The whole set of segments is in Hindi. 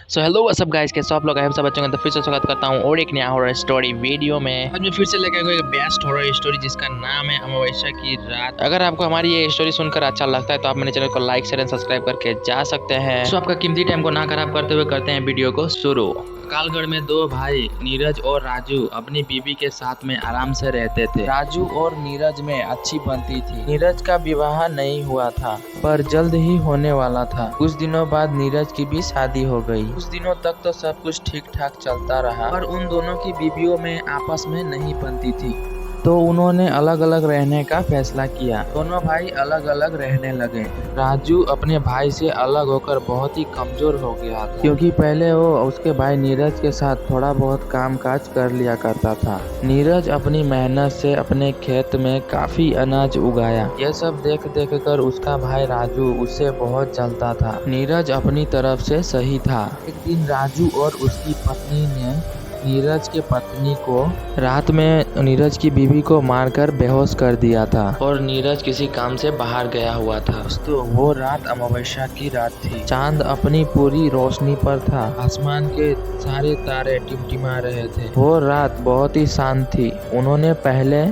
So hello what's up guys, कैसे हो आप लोग? आई सब बच्चों का फिर से स्वागत करता हूँ और एक नया हॉरर स्टोरी वीडियो में। आज मैं फिर से लेकर आया हूँ एक बेस्ट हॉरर स्टोरी जिसका नाम है अमावस्या की रात। अगर आपको हमारी ये स्टोरी सुनकर अच्छा लगता है तो आप मेरे चैनल को लाइक शेयर एंड सब्सक्राइब करके जा सकते हैं। तो आपका कीमती टाइम को ना खराब करते हुए करते हैं वीडियो को शुरू। कालगढ़ में दो भाई नीरज और राजू अपनी बीवी के साथ में आराम से रहते थे। राजू और नीरज में अच्छी बनती थी। नीरज का विवाह नहीं हुआ था पर जल्द ही होने वाला था। कुछ दिनों बाद नीरज की भी शादी हो गई। कुछ दिनों तक तो सब कुछ ठीक ठाक चलता रहा पर उन दोनों की बीवियों में आपस में नहीं बनती थी तो उन्होंने अलग अलग रहने का फैसला किया। दोनों भाई अलग अलग रहने लगे। राजू अपने भाई से अलग होकर बहुत ही कमजोर हो गया था क्योंकि पहले वो उसके भाई नीरज के साथ थोड़ा बहुत काम काज कर लिया करता था। नीरज अपनी मेहनत से अपने खेत में काफी अनाज उगाया। यह सब देख देख कर उसका भाई राजू उससे बहुत जलता था। नीरज अपनी तरफ से सही था। एक दिन राजू और उसकी पत्नी ने नीरज के पत्नी को रात में नीरज की बीवी को मारकर बेहोश कर दिया था और नीरज किसी काम से बाहर गया हुआ था। दोस्तों वो रात अमावस्या की रात थी। चांद अपनी पूरी रोशनी पर था। आसमान के सारे तारे टिमटिमा रहे थे। वो रात बहुत ही शांत थी। उन्होंने पहले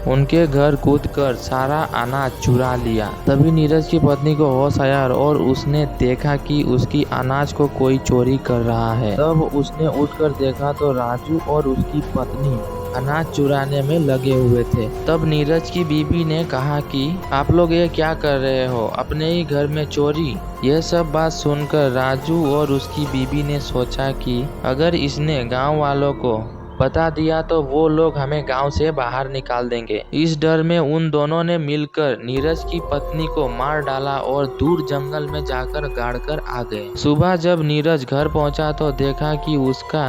उनके घर कूदकर सारा अनाज चुरा लिया। तभी नीरज की पत्नी को होश आया और उसने देखा कि उसकी अनाज को कोई चोरी कर रहा है। तब उसने उठकर देखा तो राजू और उसकी पत्नी अनाज चुराने में लगे हुए थे। तब नीरज की बीवी ने कहा कि आप लोग ये क्या कर रहे हो, अपने ही घर में चोरी। यह सब बात सुनकर राजू और उसकी बीवी ने सोचा कि अगर इसने गांव वालों को बता दिया तो वो लोग हमें गांव से बाहर निकाल देंगे। इस डर में उन दोनों ने मिलकर नीरज की पत्नी को मार डाला और दूर जंगल में जाकर गाड़कर आ गए। सुबह जब नीरज घर पहुंचा तो देखा कि उसका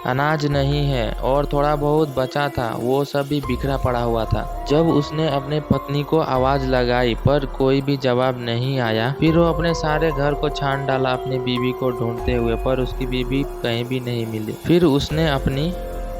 अनाज नहीं है और थोड़ा बहुत बचा था वो सब भी बिखरा पड़ा हुआ था। जब उसने अपने पत्नी को आवाज लगाई पर कोई भी जवाब नहीं आया। फिर वो अपने सारे घर को छान डाला अपनी बीवी को ढूंढते हुए पर उसकी बीवी कहीं भी नहीं मिली। फिर उसने अपनी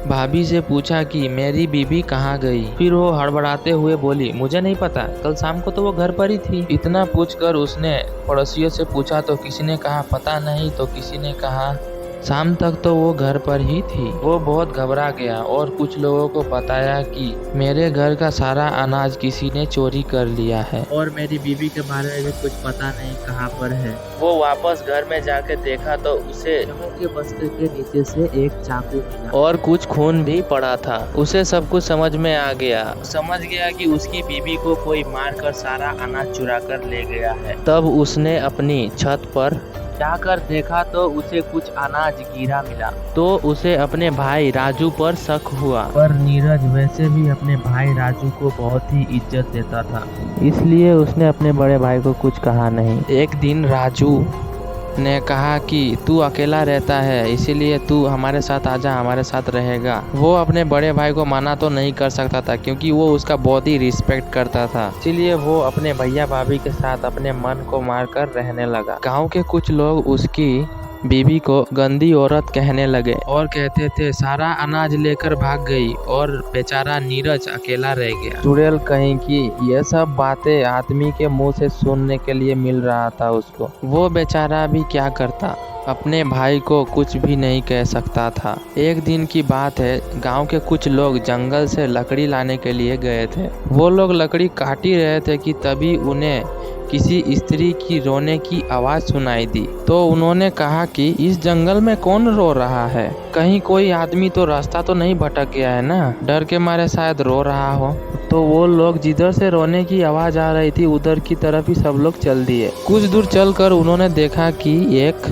भाभी से पूछा कि मेरी बीबी कहाँ गई। फिर वो हड़बड़ाते हुए बोली, मुझे नहीं पता, कल शाम को तो वो घर पर ही थी। इतना पूछकर उसने पड़ोसियों से पूछा तो किसी ने कहा पता नहीं, तो किसी ने कहा शाम तक तो वो घर पर ही थी। वो बहुत घबरा गया और कुछ लोगों को बताया कि मेरे घर का सारा अनाज किसी ने चोरी कर लिया है और मेरी बीवी के बारे में भी कुछ पता नहीं कहाँ पर है। वो वापस घर में जाके देखा तो उसे के बस्ते के नीचे से एक चाकू मिला और कुछ खून भी पड़ा था। उसे सब कुछ समझ में आ गया। समझ गया कि उसकी बीवी को कोई मारकर सारा अनाज चुरा कर ले गया है। तब उसने अपनी छत पर जाकर देखा तो उसे कुछ अनाज गिरा मिला तो उसे अपने भाई राजू पर शक हुआ। पर नीरज वैसे भी अपने भाई राजू को बहुत ही इज्जत देता था, इसलिए उसने अपने बड़े भाई को कुछ कहा नहीं। एक दिन राजू ने कहा कि तू अकेला रहता है इसीलिए तू हमारे साथ आजा, हमारे साथ रहेगा। वो अपने बड़े भाई को मना तो नहीं कर सकता था क्योंकि वो उसका बहुत ही रिस्पेक्ट करता था, इसीलिए वो अपने भैया भाभी के साथ अपने मन को मारकर रहने लगा। गांव के कुछ लोग उसकी बीवी को गंदी औरत कहने लगे और कहते थे सारा अनाज लेकर भाग गई और बेचारा नीरज अकेला रह गया। चुड़ैल कहीं की यह सब बातें आदमी के मुंह से सुनने के लिए मिल रहा था उसको। वो बेचारा भी क्या करता, अपने भाई को कुछ भी नहीं कह सकता था। एक दिन की बात है, गांव के कुछ लोग जंगल से लकड़ी लाने के लिए गए थे। वो लोग लकड़ी काट ही रहे थे कि तभी उन्हें किसी स्त्री की रोने की आवाज सुनाई दी। तो उन्होंने कहा कि इस जंगल में कौन रो रहा है, कहीं कोई आदमी तो रास्ता तो नहीं भटक गया है ना, डर के मारे शायद रो रहा हो। तो वो लोग जिधर से रोने की आवाज आ रही थी उधर की तरफ ही सब लोग चल दिए। कुछ दूर चलकर उन्होंने देखा कि एक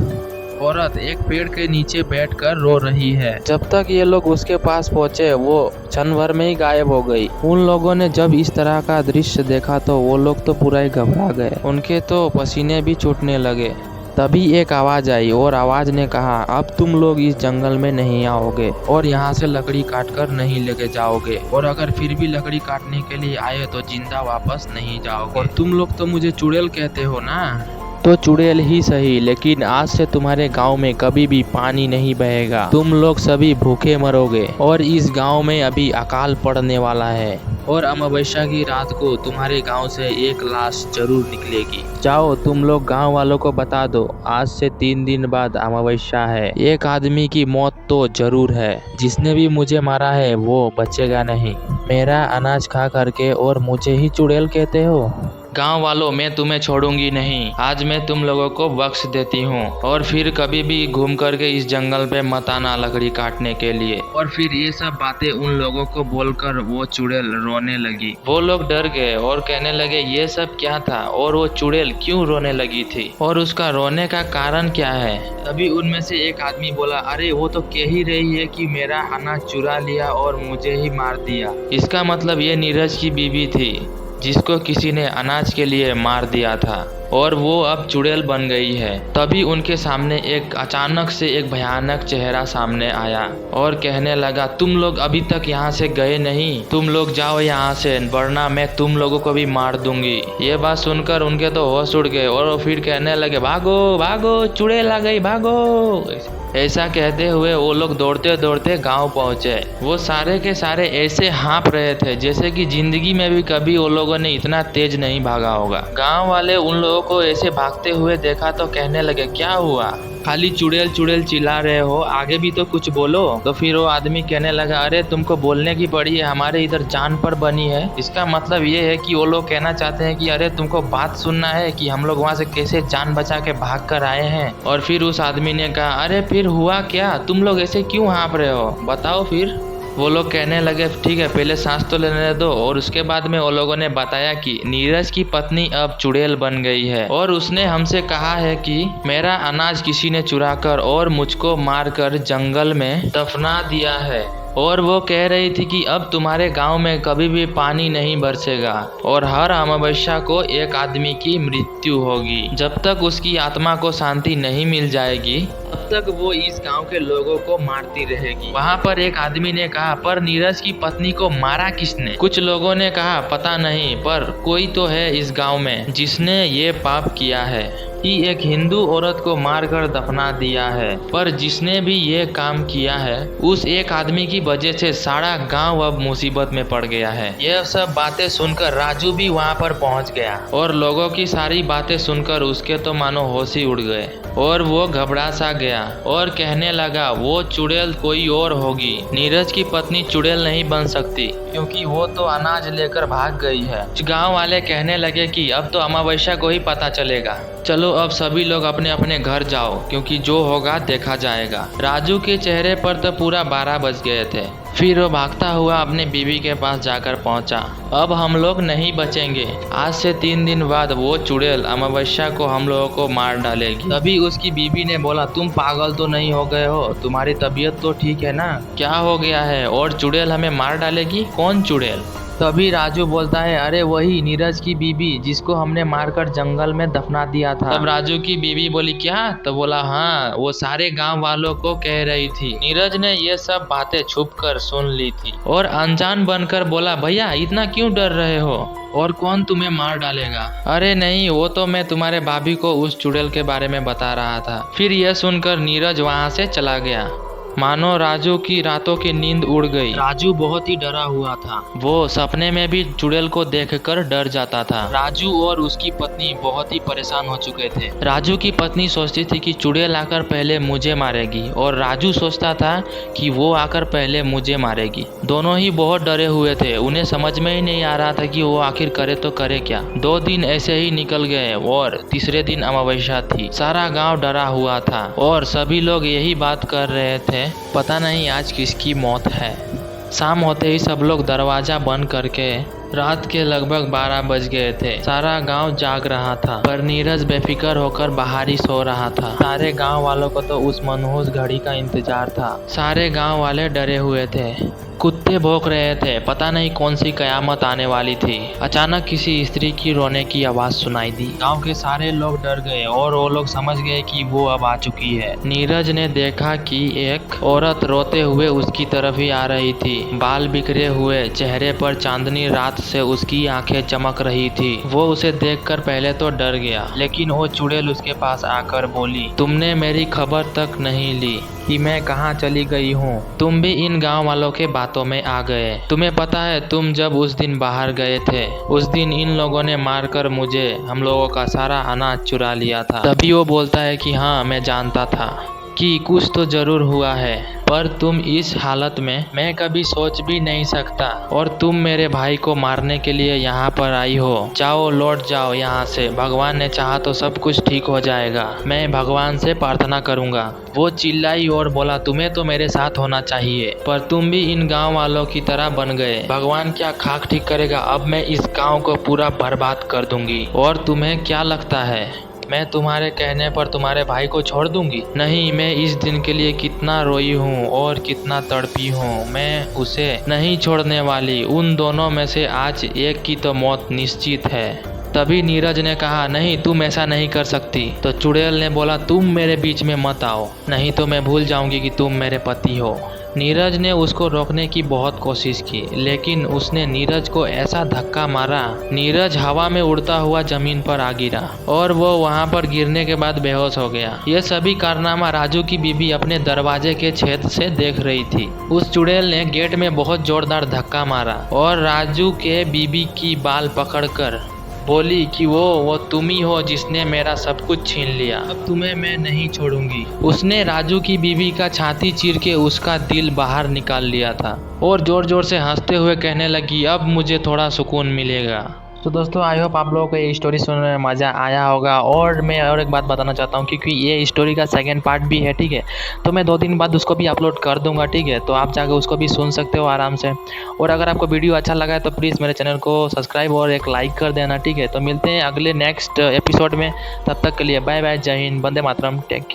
औरत एक पेड़ के नीचे बैठकर रो रही है। जब तक ये लोग उसके पास पहुंचे वो क्षण भर में ही गायब हो गई। उन लोगों ने जब इस तरह का दृश्य देखा तो वो लोग तो पूरा ही घबरा गए, उनके तो पसीने भी छूटने लगे। तभी एक आवाज आई और आवाज ने कहा अब तुम लोग इस जंगल में नहीं आओगे और यहाँ से लकड़ी काटकर नहीं लेके जाओगे, और अगर फिर भी लकड़ी काटने के लिए आए तो जिंदा वापस नहीं जाओगे। और तुम लोग तो मुझे चुड़ैल कहते हो ना, तो चुड़ैल ही सही, लेकिन आज से तुम्हारे गांव में कभी भी पानी नहीं बहेगा। तुम लोग सभी भूखे मरोगे और इस गांव में अभी अकाल पड़ने वाला है। और अमावस्या की रात को तुम्हारे गांव से एक लाश जरूर निकलेगी। जाओ तुम लोग गांव वालों को बता दो, आज से 3 दिन बाद अमावस्या है। एक आदमी की मौत तो जरूर है। जिसने भी मुझे मारा है वो बचेगा नहीं। मेरा अनाज खा करके और मुझे ही चुड़ैल कहते हो? गांव वालों, मैं तुम्हें छोड़ूंगी नहीं। आज मैं तुम लोगों को बख्श देती हूँ और फिर कभी भी घूम करके इस जंगल पे मत आना लकड़ी काटने के लिए। और फिर ये सब बातें उन लोगों को बोलकर वो चुड़ैल रोने लगी। वो लोग डर गए और कहने लगे ये सब क्या था और वो चुड़ैल क्यों रोने लगी थी और उसका रोने का कारण क्या है। तभी उनमें से एक आदमी बोला, अरे वो तो कह ही रही है कि मेरा अनाज चुरा लिया और मुझे ही मार दिया। इसका मतलब ये नीरज की बीवी थी जिसको किसी ने अनाज के लिए मार दिया था और वो अब चुड़ैल बन गई है। तभी उनके सामने एक अचानक से एक भयानक चेहरा सामने आया और कहने लगा, तुम लोग अभी तक यहाँ से गए नहीं, तुम लोग जाओ यहाँ से, वरना मैं तुम लोगों को भी मार दूंगी। ये बात सुनकर उनके तो होश उड़ गए और फिर कहने लगे, भागो भागो, चुड़ैल आ गई, भागो। ऐसा कहते हुए वो लोग दौड़ते दौड़ते गांव पहुंचे। वो सारे के सारे ऐसे हाँप रहे थे जैसे कि जिंदगी में भी कभी वो लोगों ने इतना तेज नहीं भागा होगा। गांव वाले उन लोगों को ऐसे भागते हुए देखा तो कहने लगे, क्या हुआ, खाली चुड़ैल चुड़ैल चिल्ला रहे हो, आगे भी तो कुछ बोलो। तो फिर वो आदमी कहने लगा, अरे तुमको बोलने की पड़ी है, हमारे इधर जान पर बनी है। इसका मतलब ये है कि वो लोग कहना चाहते हैं कि अरे तुमको बात सुनना है कि हम लोग वहाँ से कैसे जान बचा के भाग कर आए हैं। और फिर उस आदमी ने कहा, अरे फिर हुआ क्या, तुम लोग ऐसे क्यों हाँप रहे हो, बताओ फिर। वो लोग कहने लगे, ठीक है पहले सांस तो लेने दो। और उसके बाद में वो लोगों ने बताया कि नीरज की पत्नी अब चुड़ैल बन गई है और उसने हमसे कहा है कि मेरा अनाज किसी ने चुरा कर और मुझको मारकर जंगल में दफना दिया है। और वो कह रही थी कि अब तुम्हारे गांव में कभी भी पानी नहीं बरसेगा और हर अमावस्या को एक आदमी की मृत्यु होगी। जब तक उसकी आत्मा को शांति नहीं मिल जाएगी तब तक वो इस गांव के लोगों को मारती रहेगी। वहाँ पर एक आदमी ने कहा, पर नीरज की पत्नी को मारा किसने? कुछ लोगों ने कहा, पता नहीं, पर कोई तो है इस गांव में जिसने ये पाप किया है कि एक हिंदू औरत को मारकर दफना दिया है। पर जिसने भी ये काम किया है उस एक आदमी की वजह से सारा गांव अब मुसीबत में पड़ गया है। यह सब बातें सुनकर राजू भी वहां पर पहुंच गया और लोगों की सारी बातें सुनकर उसके तो मानो होश ही उड़ गए और वो घबरा सा गया और कहने लगा, वो चुड़ैल कोई और होगी, नीरज की पत्नी चुड़ैल नहीं बन सकती क्योंकि वो तो अनाज लेकर भाग गई है। गांव वाले कहने लगे कि अब तो अमावस्या को ही पता चलेगा, चलो अब सभी लोग अपने अपने घर जाओ क्योंकि जो होगा देखा जाएगा। राजू के चेहरे पर तो पूरा 12 बज गए थे। फिर वो भागता हुआ अपनी बीवी के पास जाकर पहुंचा। अब हम लोग नहीं बचेंगे, आज से 3 दिन बाद वो चुड़ैल अमावस्या को हम लोगों को मार डालेगी। तभी उसकी बीवी ने बोला, तुम पागल तो नहीं हो गए हो, तुम्हारी तबीयत तो ठीक है ना, क्या हो गया है और चुड़ैल हमें मार डालेगी? कौन चुड़ैल? तभी राजू बोलता है, अरे वही नीरज की बीवी जिसको हमने मारकर जंगल में दफना दिया था। तब राजू की बीवी बोली, क्या? तो बोला, हाँ, वो सारे गांव वालों को कह रही थी। नीरज ने ये सब बातें छुप कर सुन ली थी और अनजान बनकर बोला, भैया इतना क्यों डर रहे हो और कौन तुम्हें मार डालेगा? अरे नहीं, वो तो मैं तुम्हारे भाभी को उस चुड़ैल के बारे में बता रहा था। फिर यह सुनकर नीरज वहाँ से चला गया। मानो राजू की रातों की नींद उड़ गई। राजू बहुत ही डरा हुआ था, वो सपने में भी चुड़ैल को देखकर डर जाता था। राजू और उसकी पत्नी बहुत ही परेशान हो चुके थे। राजू की पत्नी सोचती थी कि चुड़ैल आकर पहले मुझे मारेगी और राजू सोचता था कि वो आकर पहले मुझे मारेगी। दोनों ही बहुत डरे हुए थे, उन्हें समझ में ही नहीं आ रहा था कि वो आखिर करे तो करे क्या। 2 दिन ऐसे ही निकल गए और तीसरे दिन अमावस्या थी। सारा गाँव डरा हुआ था और सभी लोग यही बात कर रहे थे, पता नहीं आज किसकी मौत है। शाम होते ही सब लोग दरवाजा बंद करके रात के लगभग 12 बज गए थे। सारा गांव जाग रहा था पर नीरज बेफिक्र होकर बाहर ही सो रहा था। सारे गांव वालों को तो उस मनहूस घड़ी का इंतजार था। सारे गांव वाले डरे हुए थे, कुत्ते भौंक रहे थे, पता नहीं कौन सी कयामत आने वाली थी। अचानक किसी स्त्री की रोने की आवाज सुनाई दी। गांव के सारे लोग डर गए और वो लोग समझ गए कि वो अब आ चुकी है। नीरज ने देखा कि एक औरत रोते हुए उसकी तरफ ही आ रही थी। बाल बिखरे हुए, चेहरे पर चांदनी रात से उसकी आंखें चमक रही थी। वो उसे देखकर पहले तो डर गया, लेकिन वो चुड़ैल उसके पास आकर बोली, तुमने मेरी खबर तक नहीं ली कि मैं कहाँ चली गई हूँ। तुम भी इन गांव वालों के बातों में आ गए। तुम्हें पता है तुम जब उस दिन बाहर गए थे, उस दिन इन लोगों ने मारकर मुझे, हम लोगों का सारा अनाज चुरा लिया था। तभी वो बोलता है कि हाँ, मैं जानता था कि कुछ तो जरूर हुआ है, पर तुम इस हालत में मैं कभी सोच भी नहीं सकता, और तुम मेरे भाई को मारने के लिए यहाँ पर आई हो। जाओ, लौट जाओ यहाँ से। भगवान ने चाहा तो सब कुछ ठीक हो जाएगा। मैं भगवान से प्रार्थना करूँगा। वो चिल्लाई और बोला, तुम्हें तो मेरे साथ होना चाहिए, पर तुम भी इन गांव वालों की तरह बन गए। भगवान क्या खाक ठीक करेगा, अब मैं इस गांव को पूरा बर्बाद कर दूंगी। और तुम्हें क्या लगता है मैं तुम्हारे कहने पर तुम्हारे भाई को छोड़ दूंगी? नहीं, मैं इस दिन के लिए कितना रोई हूँ और कितना तड़पी हूँ। मैं उसे नहीं छोड़ने वाली। उन दोनों में से आज एक की तो मौत निश्चित है। तभी नीरज ने कहा, नहीं, तुम ऐसा नहीं कर सकती। तो चुड़ैल ने बोला, तुम मेरे बीच में मत आओ, नहीं तो मैं भूल जाऊंगी कि तुम मेरे पति हो। नीरज ने उसको रोकने की बहुत कोशिश की, लेकिन उसने नीरज को ऐसा धक्का मारा, नीरज हवा में उड़ता हुआ जमीन पर आ गिरा और वो वहां पर गिरने के बाद बेहोश हो गया। यह सभी कारनामा राजू की बीबी अपने दरवाजे के छेद से देख रही थी। उस चुड़ैल ने गेट में बहुत जोरदार धक्का मारा और राजू के बीबी की बाल पकड़कर बोली कि वो तुम ही हो जिसने मेरा सब कुछ छीन लिया। अब तुम्हें मैं नहीं छोड़ूंगी। उसने राजू की बीवी का छाती चीर के उसका दिल बाहर निकाल लिया था और जोर जोर से हंसते हुए कहने लगी, अब मुझे थोड़ा सुकून मिलेगा। तो दोस्तों, आई होप आप लोगों को ये स्टोरी सुनने में मज़ा आया होगा। और मैं और एक बात बताना चाहता हूँ, क्योंकि ये स्टोरी का सेकंड पार्ट भी है, ठीक है, तो मैं 2 दिन बाद उसको भी अपलोड कर दूंगा, ठीक है, तो आप जाकर उसको भी सुन सकते हो आराम से। और अगर आपको वीडियो अच्छा लगा है तो प्लीज़ मेरे चैनल को सब्सक्राइब और एक लाइक कर देना, ठीक है। तो मिलते हैं अगले नेक्स्ट एपिसोड में, तब तक के लिए बाय बाय, जय हिंद, वंदे मातरम, टेक केयर।